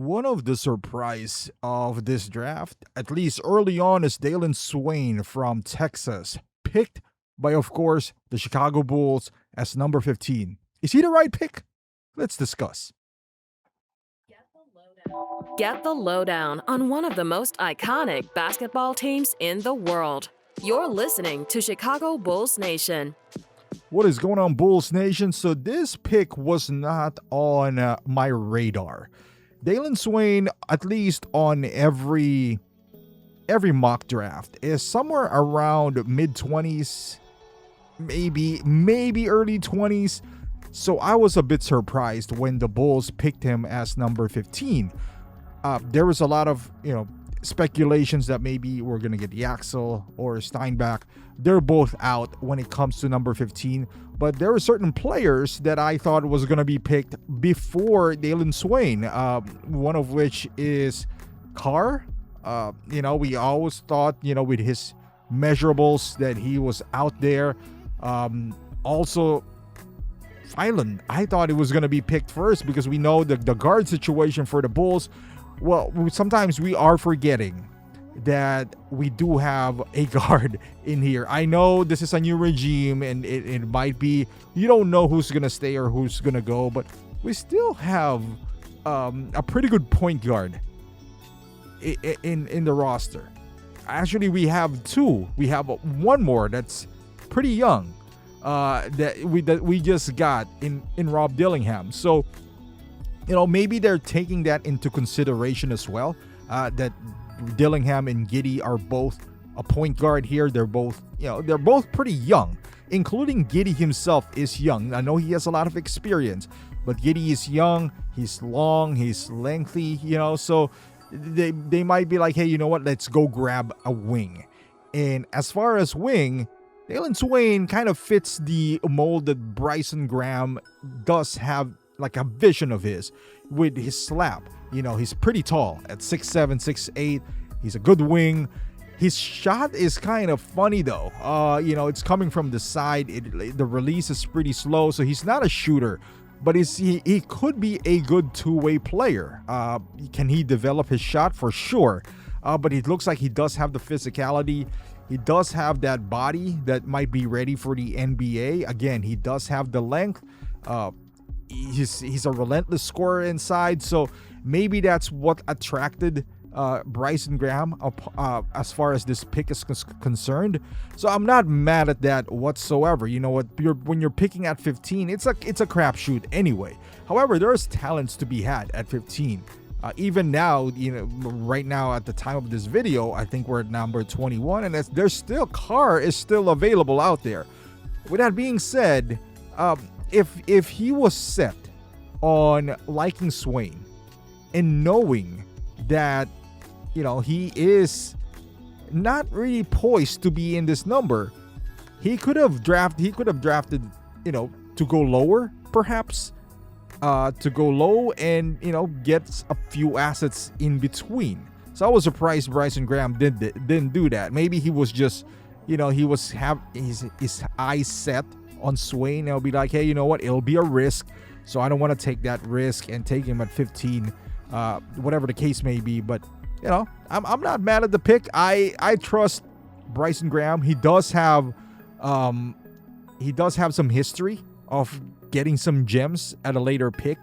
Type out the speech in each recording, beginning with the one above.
One of the surprise of this draft, at least early on, is Dailyn Swain from Texas, picked by, of course, the Chicago Bulls as number 15. Is he the right pick? Let's discuss. Get the lowdown on one of the most iconic basketball teams in the world. You're listening to Chicago Bulls Nation. What is going on, Bulls Nation? So this pick was not on my radar. Dailyn Swain, at least on every mock draft, is somewhere around mid-20s, maybe early 20s. So I was a bit surprised when the Bulls picked him as number 15. There was a lot of, speculations that maybe we're going to get Yaxel or Steinbach. They're both out when it comes to number 15. But there were certain players that I thought was going to be picked before Dailyn Swain. One of which is Carr. We always thought, with his measurables that he was out there. Also, Phylan, I thought it was going to be picked first because we know the guard situation for the Bulls. Well, sometimes we are forgetting that we do have a guard in here. I know this is a new regime and it might be, you don't know who's going to stay or who's going to go, but we still have a pretty good point guard in the roster. Actually, we have two. We have one more that's pretty young that we just got in Rob Dillingham. So, maybe they're taking that into consideration as well, that Dillingham and Giddey are both a point guard here. They're both pretty young, including Giddey himself is young. I know he has a lot of experience, but Giddey is young, he's long, he's lengthy, so they might be like, hey, you know what, let's go grab a wing. And as far as wing, Dailyn Swain kind of fits the mold that Bryson Graham does have, like a vision of his with his slap. He's pretty tall at 6'7", 6'8". He's a good wing. His shot is kind of funny though. It's coming from the side. The release is pretty slow, so he's not a shooter, but he could be a good two-way player. Can he develop his shot? For sure. But it looks like he does have the physicality. He does have that body that might be ready for the NBA. Again, he does have the length. He's a relentless scorer inside, so maybe that's what attracted Bryson Graham as far as this pick is concerned. So I'm not mad at that whatsoever. You know what? When you're picking at 15, it's a crapshoot anyway. However, there's talents to be had at 15. Even now, right now at the time of this video, I think we're at number 21, and there's still Carr is still available out there. With that being said, if he was set on liking Swain and knowing that he is not really poised to be in this number, he could have drafted to go lower, perhaps, to go low and get a few assets in between. So I was surprised Bryson Graham didn't do that. Maybe he was just he was his eyes set on Swain. I'll be like, hey, you know what? It'll be a risk, so I don't want to take that risk and take him at 15, whatever the case may be. But I'm not mad at the pick. I trust Bryson Graham. He does have some history of getting some gems at a later pick.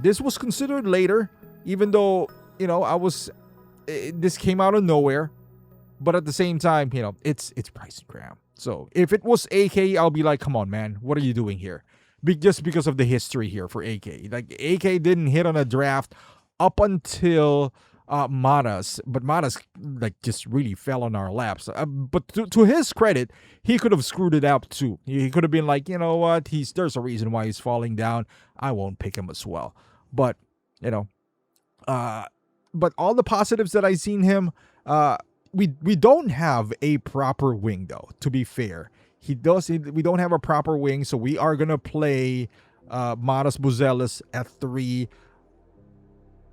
This was considered later, even though this came out of nowhere. But at the same time, it's Bryson Graham. So if it was AK, I'll be like, come on, man, what are you doing here? Just because of the history here for AK. Like, AK didn't hit on a draft up until Matas, but Matas just really fell on our laps. But to his credit, he could have screwed it up too. He could have been like, you know what, there's a reason why he's falling down. I won't pick him as well. But but all the positives that I've seen him, we don't have a proper wing though, to be fair. We don't have a proper wing, so we are gonna play Matas Buzelis at 3.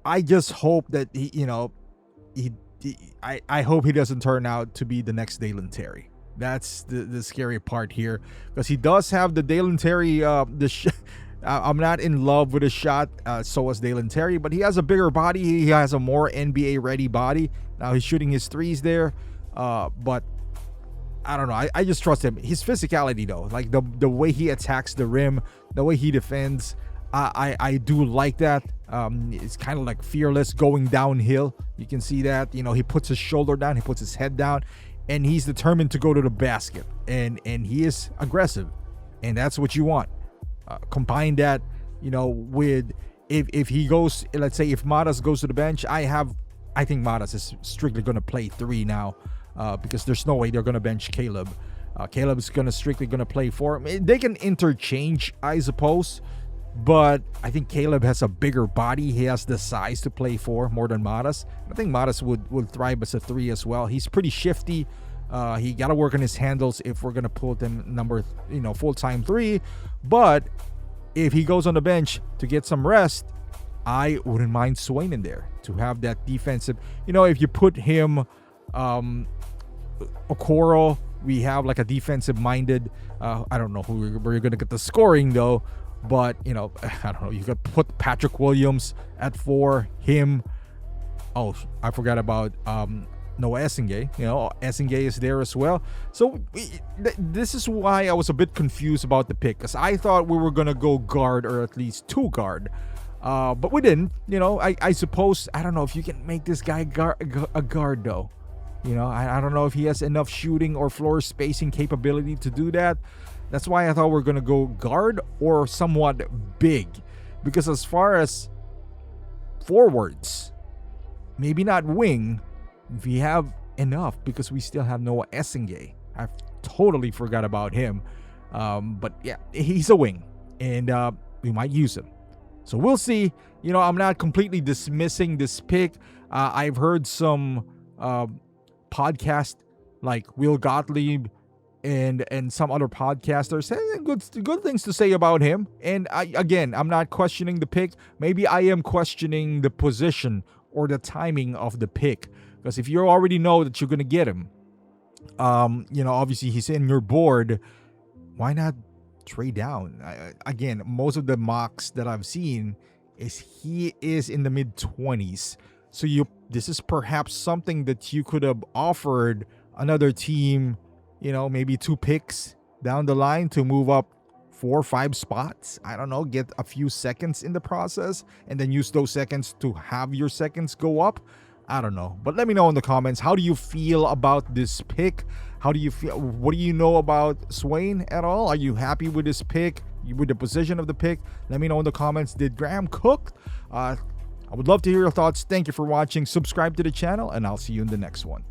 I just hope that I hope he doesn't turn out to be the next Dalen Terry. That's the scary part here, because he does have the Dalen Terry I'm not in love with his shot. So is Dailyn Terry, but he has a bigger body. He has a more NBA ready body. Now he's shooting his threes there, but I don't know. I just trust him. His physicality though, like the way he attacks the rim, the way he defends, I do like that. It's kind of like fearless going downhill. You can see that. He puts his shoulder down, he puts his head down, and he's determined to go to the basket. And he is aggressive, and that's what you want. Combine that, with if he goes, let's say if Matas goes to the bench, I think Matas is strictly going to play 3 now, because there's no way they're going to bench Caleb. Caleb is strictly going to play 4. They can interchange, I suppose, but I think Caleb has a bigger body. He has the size to play 4 more than Matas. I think Matas would thrive as a 3 as well. He's pretty shifty. He got to work on his handles if we're going to put him full-time 3. But if he goes on the bench to get some rest, I wouldn't mind Swain in there to have that defensive. If you put him, Okoro, we have like a defensive-minded. I don't know where you're going to get the scoring though, but I don't know. You could put Patrick Williams at 4. Him. Oh, I forgot about Noah Essengay. Essengay is there as well. So this is why I was a bit confused about the pick, because I thought we were gonna go guard, or at least 2 guard, but we didn't. I suppose, I don't know if you can make this guy a guard though. I don't know if he has enough shooting or floor spacing capability to do that. That's why I thought we were gonna go guard or somewhat big, because as far as forwards, maybe not wing. We have enough, because we still have Noah Essengay. I totally forgot about him. But yeah, he's a wing, and we might use him. So we'll see. I'm not completely dismissing this pick. I've heard some podcast like Will Gottlieb and some other podcasters saying good things to say about him. And I'm not questioning the pick. Maybe I am questioning the position or the timing of the pick. Because if you already know that you're going to get him, obviously he's in your board, why not trade down? Again, most of the mocks that I've seen is he is in the mid-20s. So this is perhaps something that you could have offered another team, maybe 2 picks down the line to move up 4 or 5 spots. I don't know, get a few seconds in the process and then use those seconds to have your seconds go up. I don't know, but let me know in the comments. How do you feel about this pick? How do you feel? What do you know about Swain at all? Are you happy with this pick? With the position of the pick? Let me know in the comments. Did Graham cook? I would love to hear your thoughts. Thank you for watching. Subscribe to the channel, and I'll see you in the next one.